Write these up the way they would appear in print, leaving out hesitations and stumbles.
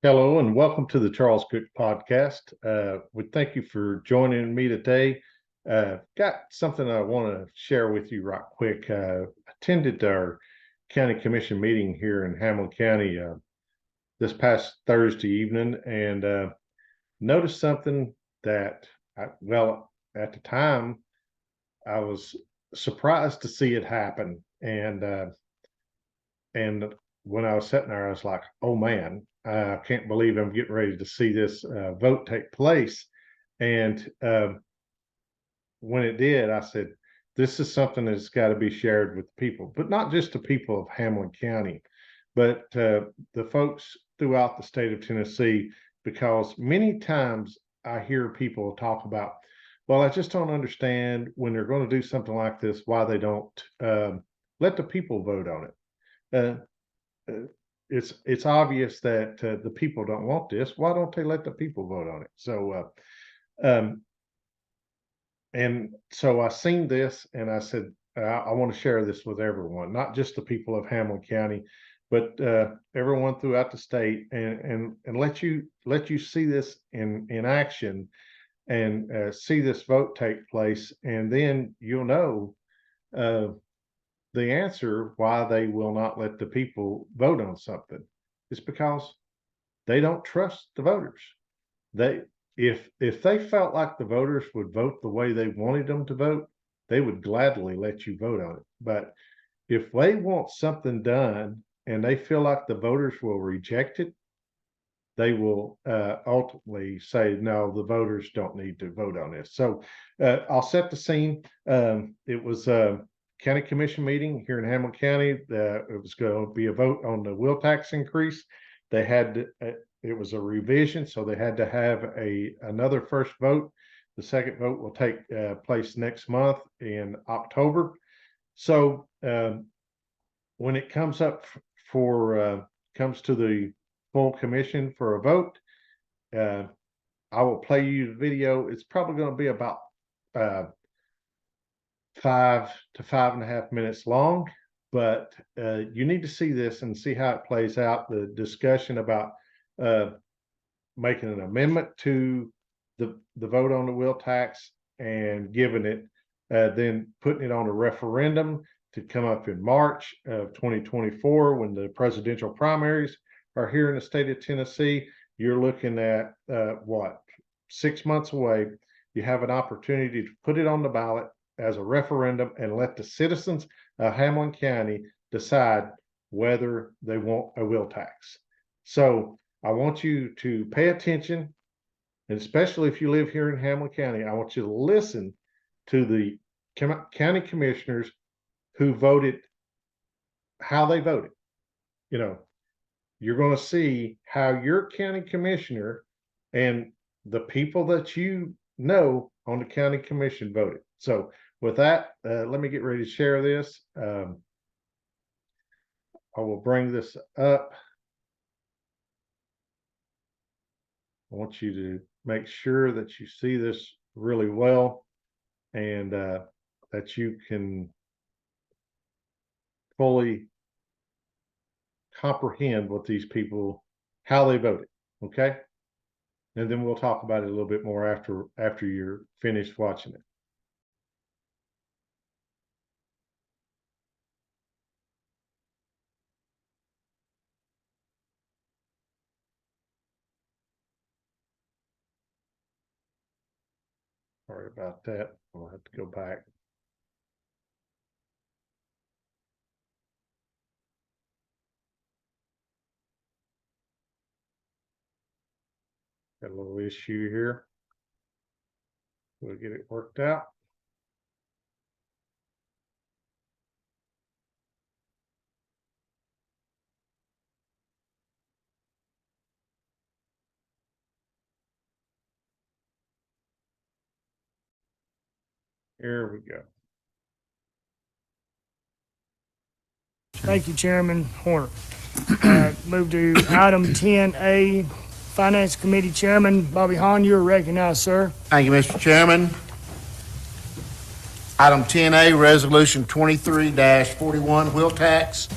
Hello and welcome to the Charles Cook podcast. We thank you for joining me today. Got something I want to share with you right quick. Attended our county commission meeting here in Hamblen County this past Thursday evening and noticed something that, at the time, I was surprised to see it happen. And when I was sitting there, I was like, oh man, I can't believe I'm getting ready to see this vote take place. And when it did, I said, this is something that's got to be shared with people, but not just the people of Hamblen County, but the folks throughout the state of Tennessee, because many times I hear people talk about, well, I just don't understand when they're going to do something like this, why they don't let the people vote on it. It's obvious that the people don't want this. Why don't they let the people vote on it? Um, and so I seen this and I said, I want to share this with everyone, not just the people of Hamblen County, but everyone throughout the state, and let you see this in action and see this vote take place, and then you'll know uh, the answer why they will not let the people vote on something is because they don't trust the voters. They if they felt like the voters would vote the way they wanted them to vote, they would gladly let you vote on it. But if they want something done and they feel like the voters will reject it, they will ultimately say, no, the voters don't need to vote on this. So I'll set the scene. It was a county commission meeting here in Hamblen County. It was going to be a vote on the wheel tax increase. They had, it was a revision, so they had to have another first vote. The second vote will take place next month in October. So when it comes up comes to the full commission for a vote, I will play you the video. It's probably going to be about 5 to 5.5 minutes long, but you need to see this and see how it plays out. The discussion about making an amendment to the vote on the wheel tax and giving it, then putting it on a referendum to come up in March of 2024 when the presidential primaries are here in the state of Tennessee. You're looking at 6 months away. You have an opportunity to put it on the ballot as a referendum and let the citizens of Hamblen County decide whether they want a wheel tax. So I want you to pay attention, and especially if you live here in Hamblen County, I want you to listen to the county commissioners who voted, how they voted. You know, you're going to see how your county commissioner and the people that you know on the county commission voted. So with that, let me get ready to share this. I will bring this up. I want you to make sure that you see this really well and that you can fully comprehend what these people, how they voted. Okay. And then we'll talk about it a little bit more after you're finished watching it. Sorry about that. I'll have to go back. Got a little issue here. We'll get it worked out. Here we go. Thank you, Chairman Horner. Move to item 10A, Finance Committee Chairman Bobby Hahn, you're recognized, sir. Thank you, Mr. Chairman. Item 10A, Resolution 23-41, Wheel Tax.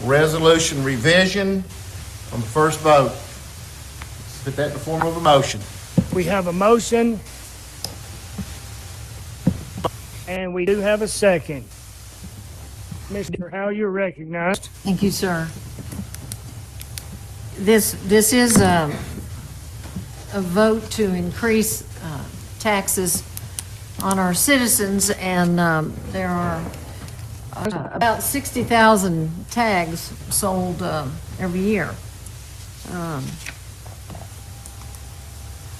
Resolution revision on the first vote. Put that in the form of a motion. We have a motion, and we do have a second. Commissioner Howell, you're recognized. Thank you, sir. This is a vote to increase taxes on our citizens, and there are about 60,000 tags sold every year.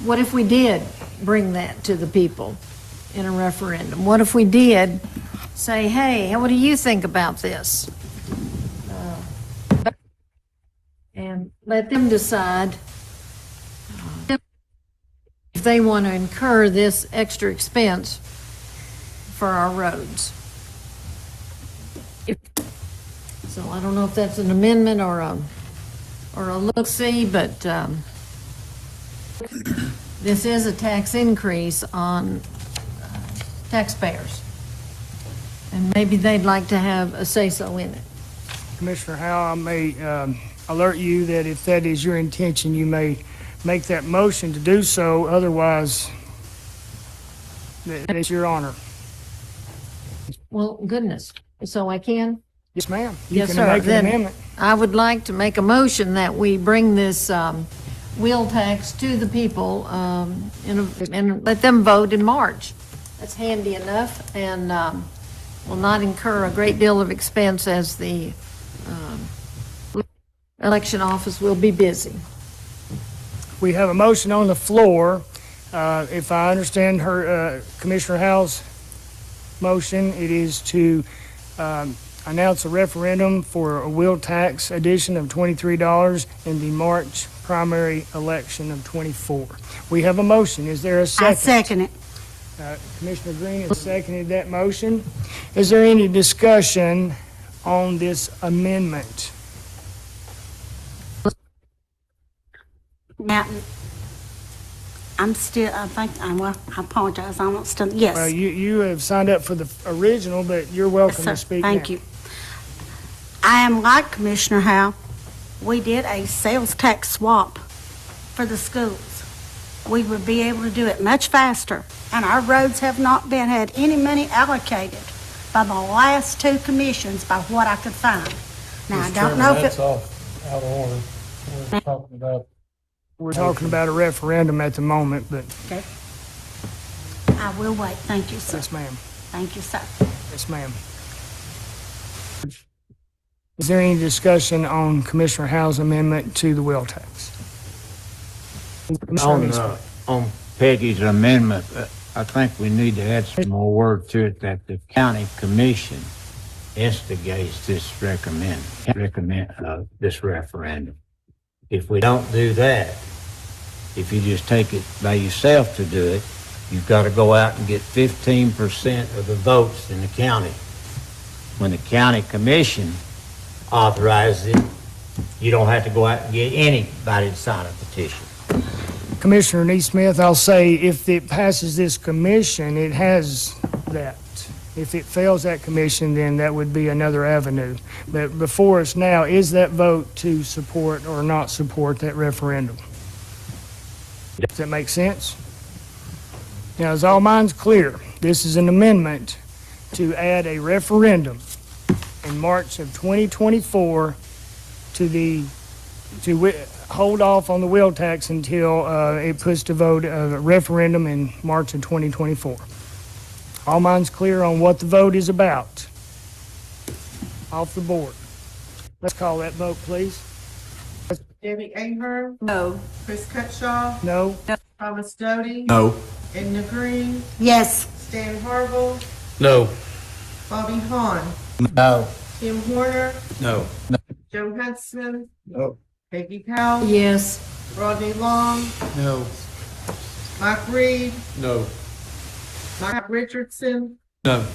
What if we did bring that to the people in a referendum? What if we did say, hey, what do you think about this? And let them decide if they want to incur this extra expense for our roads. So I don't know if that's an amendment or a look-see, but this is a tax increase on taxpayers. And maybe they'd like to have a say-so in it. Commissioner Howell, I may alert you that if that is your intention, you may make that motion to do so. Otherwise, it's your honor. Well, goodness. So I can? Yes, ma'am. You Yes, can sir. make an Then amendment. I would like to make a motion that we bring this wheel tax to the people and let them vote in March. That's handy enough and will not incur a great deal of expense as the election office will be busy. We have a motion on the floor. If I understand her, Commissioner Howell's motion, it is to announce a referendum for a wheel tax addition of $23 in the March primary election of '24. We have a motion. Is there a second? I second it. Commissioner Green has seconded that motion. Is there any discussion on this amendment? Now, I apologize, I'm still, Well, yes. you have signed up for the original, but you're Yes, welcome sir. to speak now. Thank you. I am like Commissioner Howe. We did a sales tax swap for the schools. We would be able to do it much faster, and our roads have not had any money allocated by the last two commissions by what I could find. Now, I don't know if That's it, off out of order. We're talking about a referendum at the moment, but okay. I will wait. Thank you, sir. yes, ma'am. Thank you, sir. Yes, ma'am. Is there any discussion on Commissioner Howell's amendment to the wheel tax? On Peggy's amendment, I think we need to add some more word to it that the county commission instigates this this referendum. If we don't do that, if you just take it by yourself to do it, you've got to go out and get 15% of the votes in the county. When the county commission authorizes it, you don't have to go out and get anybody to sign a petition. Commissioner Neesmith, I'll say if it passes this commission, it has that. If it fails that commission, then that would be another avenue. But before us now is that vote to support or not support that referendum. Does that make sense? Now, as all minds clear, this is an amendment to add a referendum in March of 2024 to hold off on the wheel tax until it puts to vote a referendum in March of 2024. All minds clear on what the vote is about? Off the board. Let's call that vote, please. Debbie Ahern, No. Chris Cutshaw, No? Thomas Doty, No. Edna Green, Yes. Stan Harville, No. Bobby Hahn, No. Tim Horner, No. Joe Hudson, No. Peggy Powell, Yes. Rodney Long, No. Mike Reed, No. Mike Richardson, No.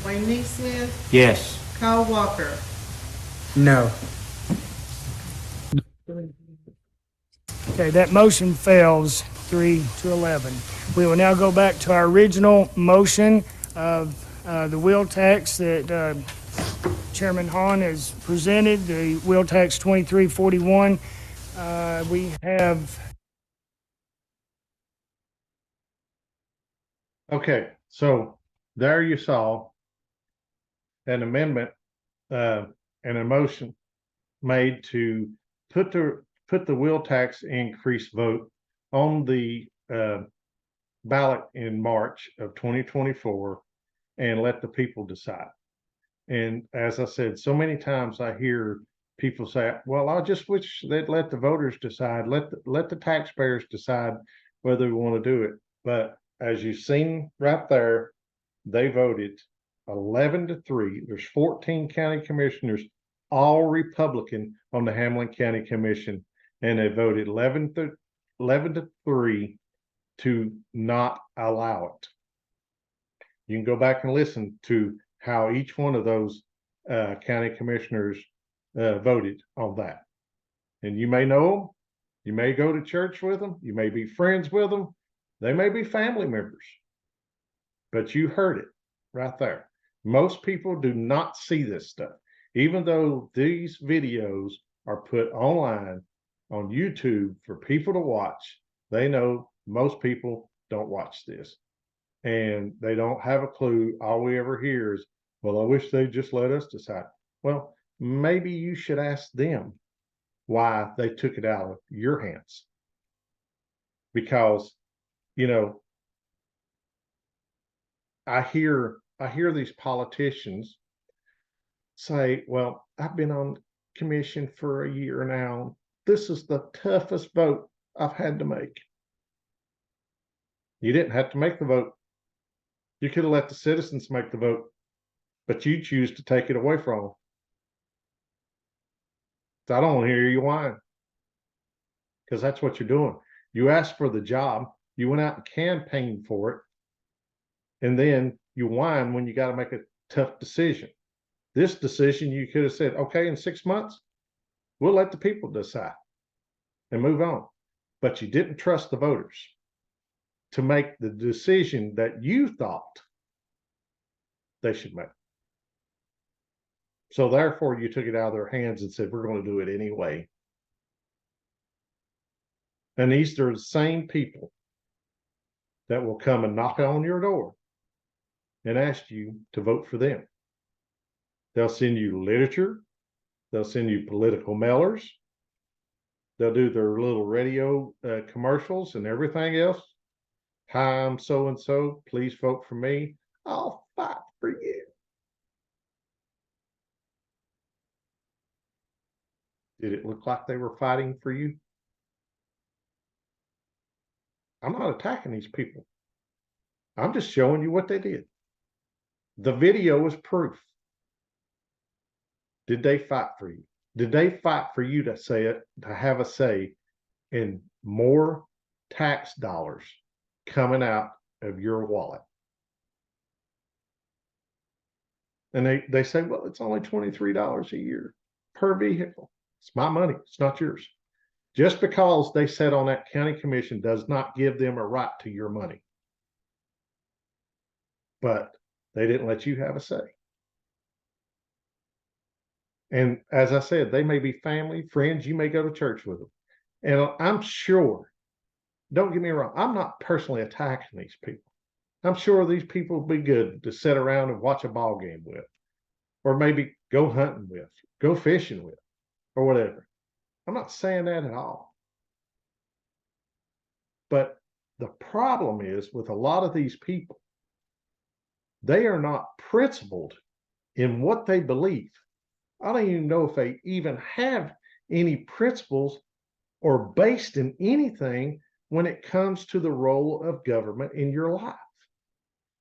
Wayne Neesmith, Yes. Kyle Walker. No. Okay, that motion fails 3-11. We will now go back to our original motion of the wheel tax that Chairman Hahn has presented, the wheel tax 2341. We have Okay, so there you saw an amendment, an emotion made to put the wheel tax increase vote on the ballot in March of 2024 and let the people decide. And as I said, so many times I hear people say, well, I just wish they'd let the voters decide, let the taxpayers decide whether we want to do it. But as you've seen right there, they voted 11-3. There's 14 county commissioners, all Republican on the Hamblen County Commission, and they voted 11-3 to not allow it. You can go back and listen to how each one of those county commissioners voted on that. And you may know them, you may go to church with them, you may be friends with them, they may be family members, but you heard it right there. Most people do not see this stuff, even though these videos are put online on YouTube for people to watch. They know most people don't watch this, and they don't have a clue. All we ever hear is, well, I wish they'd just let us decide. Well, maybe you should ask them why they took it out of your hands. Because, you know, I hear these politicians say, well, I've been on commission for a year now. This is the toughest vote I've had to make. You didn't have to make the vote. You could have let the citizens make the vote, but you choose to take it away from them. So I don't want to hear you whine, because that's what you're doing. You asked for the job, you went out and campaigned for it, and then you whine when you got to make a tough decision. This decision, you could have said, okay, in 6 months, we'll let the people decide and move on. But you didn't trust the voters to make the decision that you thought they should make. So therefore, you took it out of their hands and said, we're going to do it anyway. And these are the same people that will come and knock on your door and ask you to vote for them. They'll send you literature. They'll send you political mailers. They'll do their little radio commercials and everything else. Hi, I'm so-and-so. Please vote for me. I'll fight for you. Did it look like they were fighting for you? I'm not attacking these people. I'm just showing you what they did. The video is proof. Did they fight for you? Did they fight for you to say it, to have a say in more tax dollars coming out of your wallet? And they say, well, it's only $23 a year per vehicle. It's my money. It's not yours. Just because they sat on that county commission does not give them a right to your money. But they didn't let you have a say. And as I said, they may be family, friends. You may go to church with them. And I'm sure, don't get me wrong, I'm not personally attacking these people. I'm sure these people will be good to sit around and watch a ball game with, or maybe go hunting with, go fishing with, or whatever. I'm not saying that at all. But the problem is with a lot of these people, they are not principled in what they believe. I don't even know if they even have any principles or based in anything when it comes to the role of government in your life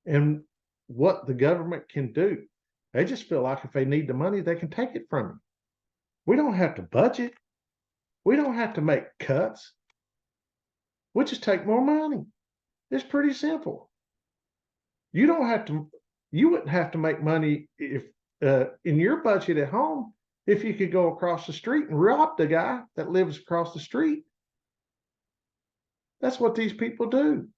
and what the government can do. They just feel like if they need the money, they can take it from you. We don't have to budget. We don't have to make cuts. We just take more money. It's pretty simple. You don't have to, you wouldn't have to make money if in your budget at home if you could go across the street and rob the guy that lives across the street. That's what these people do.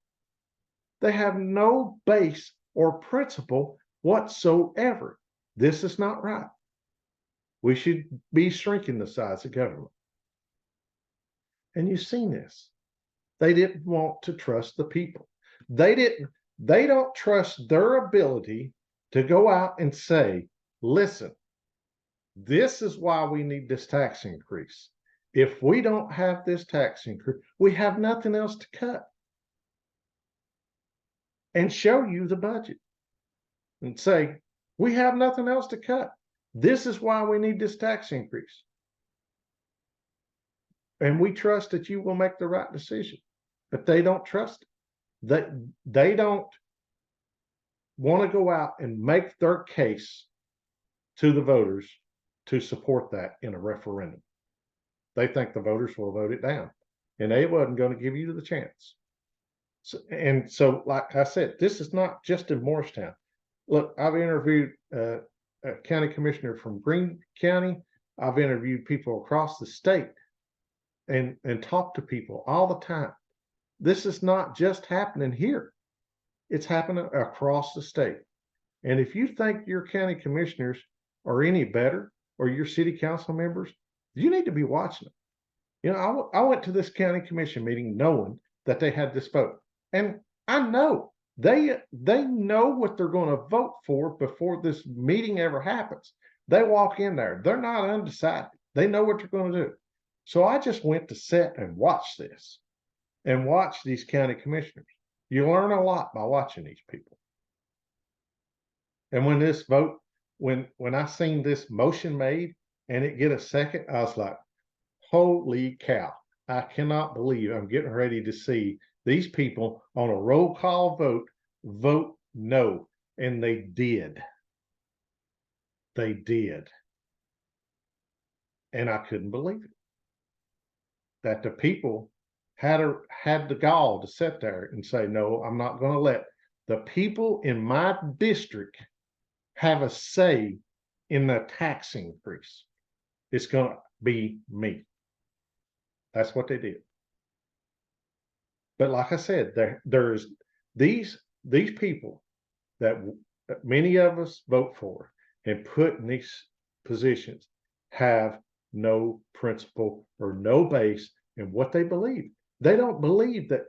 They have no base or principle whatsoever. This is not right. We should be shrinking the size of government. And you've seen this. They didn't want to trust the people. They They don't trust their ability to go out and say, listen, this is why we need this tax increase. If we don't have this tax increase, we have nothing else to cut. And show you the budget and say, we have nothing else to cut. This is why we need this tax increase. And we trust that you will make the right decision. But they don't trust it. They don't want to go out and make their case to the voters to support that in a referendum. They think the voters will vote it down, and they wasn't going to give you the chance. So, like I said, this is not just in Morristown. Look, I've interviewed a county commissioner from Greene County. I've interviewed people across the state and talked to people all the time. This is not just happening here. It's happening across the state. And if you think your county commissioners are any better, or your city council members, you need to be watching them. You know, I went to this county commission meeting knowing that they had this vote. And I know they know what they're going to vote for before this meeting ever happens. They walk in there, they're not undecided. They know what they're going to do. So I just went to sit and watch this and watch these county commissioners. You learn a lot by watching these people. And when this vote, when I seen this motion made and it get a second, I was like, holy cow. I cannot believe I'm getting ready to see these people on a roll call vote no. And they did. They did. And I couldn't believe it. That the people had the gall to sit there and say, no, I'm not going to let the people in my district have a say in the tax increase. It's going to be me. That's what they did. But like I said, there's these people that many of us vote for and put in these positions have no principle or no base in what they believe. They don't believe that.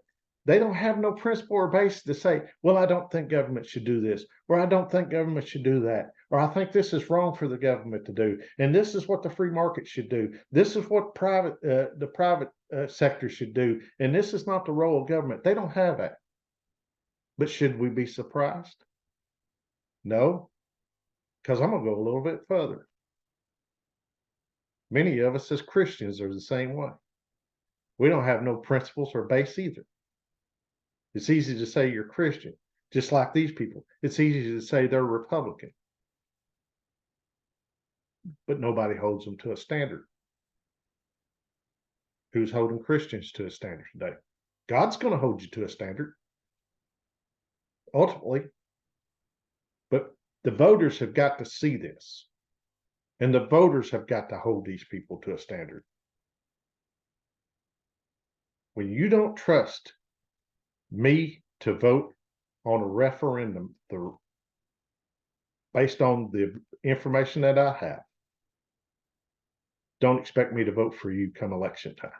They don't have no principle or base to say, well, I don't think government should do this, or I don't think government should do that, or I think this is wrong for the government to do, and this is what the free market should do. This is what the private sector should do, and this is not the role of government. They don't have that. But should we be surprised? No, because I'm going to go a little bit further. Many of us as Christians are the same way. We don't have no principles or base either. It's easy to say you're Christian, just like these people. It's easy to say they're Republican. But nobody holds them to a standard. Who's holding Christians to a standard today? God's going to hold you to a standard, ultimately. But the voters have got to see this. And the voters have got to hold these people to a standard. When you don't trust me to vote on a referendum based on the information that I have, don't expect me to vote for you come election time.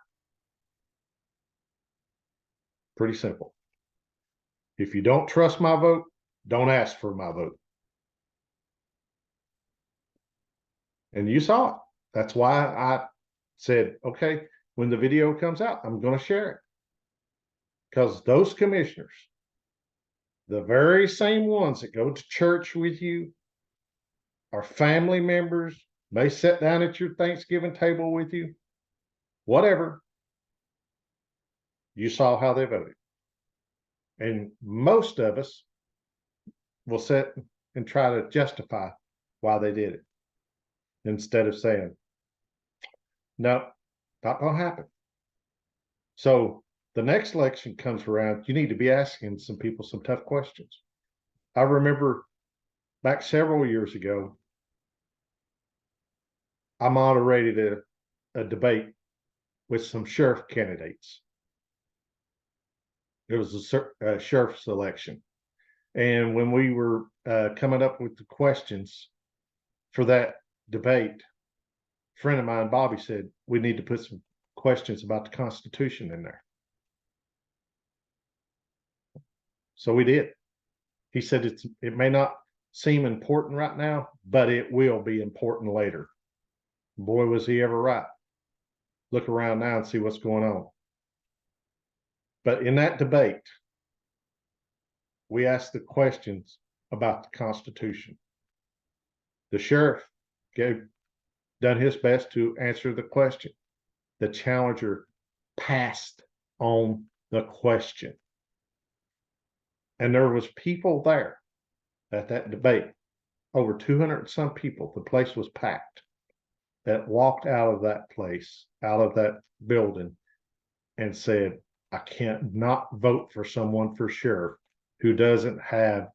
Pretty simple. If you don't trust my vote, don't ask for my vote. And you saw it. That's why I said, okay, when the video comes out, I'm going to share it. Because those commissioners, the very same ones that go to church with you, are family members, may sit down at your Thanksgiving table with you, whatever, you saw how they voted. And most of us will sit and try to justify why they did it, instead of saying, no, not going to happen. So the next election comes around, you need to be asking some people some tough questions. I remember back several years ago, I moderated a debate with some sheriff candidates. It was a sheriff's election. And when we were coming up with the questions for that debate, a friend of mine, Bobby, said, we need to put some questions about the Constitution in there. So we did. He said it may not seem important right now, but it will be important later. Boy, was he ever right. Look around now and see what's going on. But in that debate, we asked the questions about the Constitution. The sheriff done his best to answer the question. The challenger passed on the question. And there was people there at that debate, over 200 and some people. The place was packed, that walked out of that place, out of that building, and said, I can't not vote for someone for sheriff who doesn't have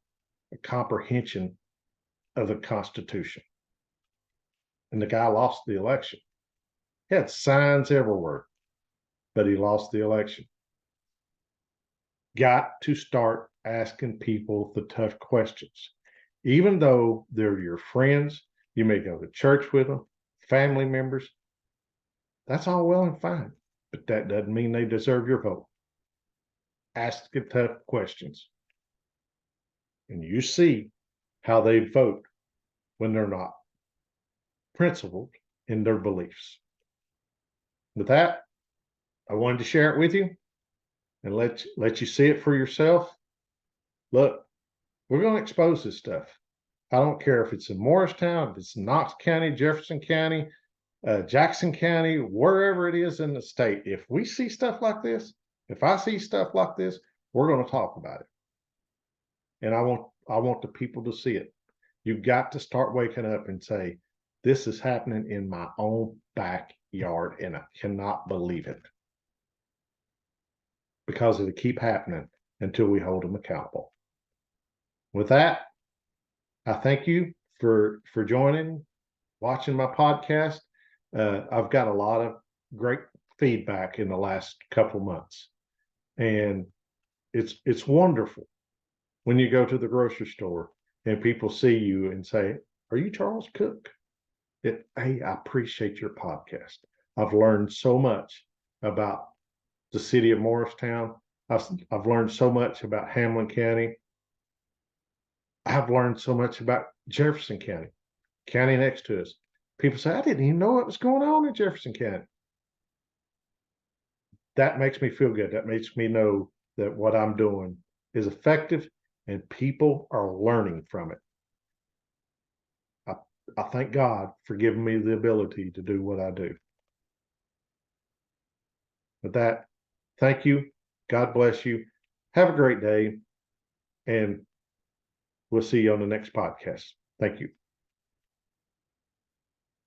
a comprehension of the Constitution. And the guy lost the election. He had signs everywhere, but he lost the election. Got to start asking people the tough questions. Even though they're your friends, you may go to church with them, family members. That's all well and fine, but that doesn't mean they deserve your vote. Ask the tough questions. And you see how they vote when they're not principled in their beliefs. With that, I wanted to share it with you and let you see it for yourself. Look, we're going to expose this stuff. I don't care if it's in Morristown, if it's Knox County, Jefferson County, Jackson County, wherever it is in the state. If we see stuff like this, if I see stuff like this, we're going to talk about it. And I want the people to see it. You've got to start waking up and say, this is happening in my own backyard, and I cannot believe it. Because it'll keep happening until we hold them accountable. With that, I thank you for joining, watching my podcast. I've got a lot of great feedback in the last couple months, and it's wonderful when you go to the grocery store and people see you and say, "Are you Charles Cook?" Hey, I appreciate your podcast. I've learned so much about the city of Morristown. I've learned so much about Hamblen County. I've learned so much about Jefferson County, county next to us. People say, I didn't even know what was going on in Jefferson County. That makes me feel good. That makes me know that what I'm doing is effective and people are learning from it. I thank God for giving me the ability to do what I do. With that, thank you. God bless you. Have a great day. And we'll see you on the next podcast. Thank you.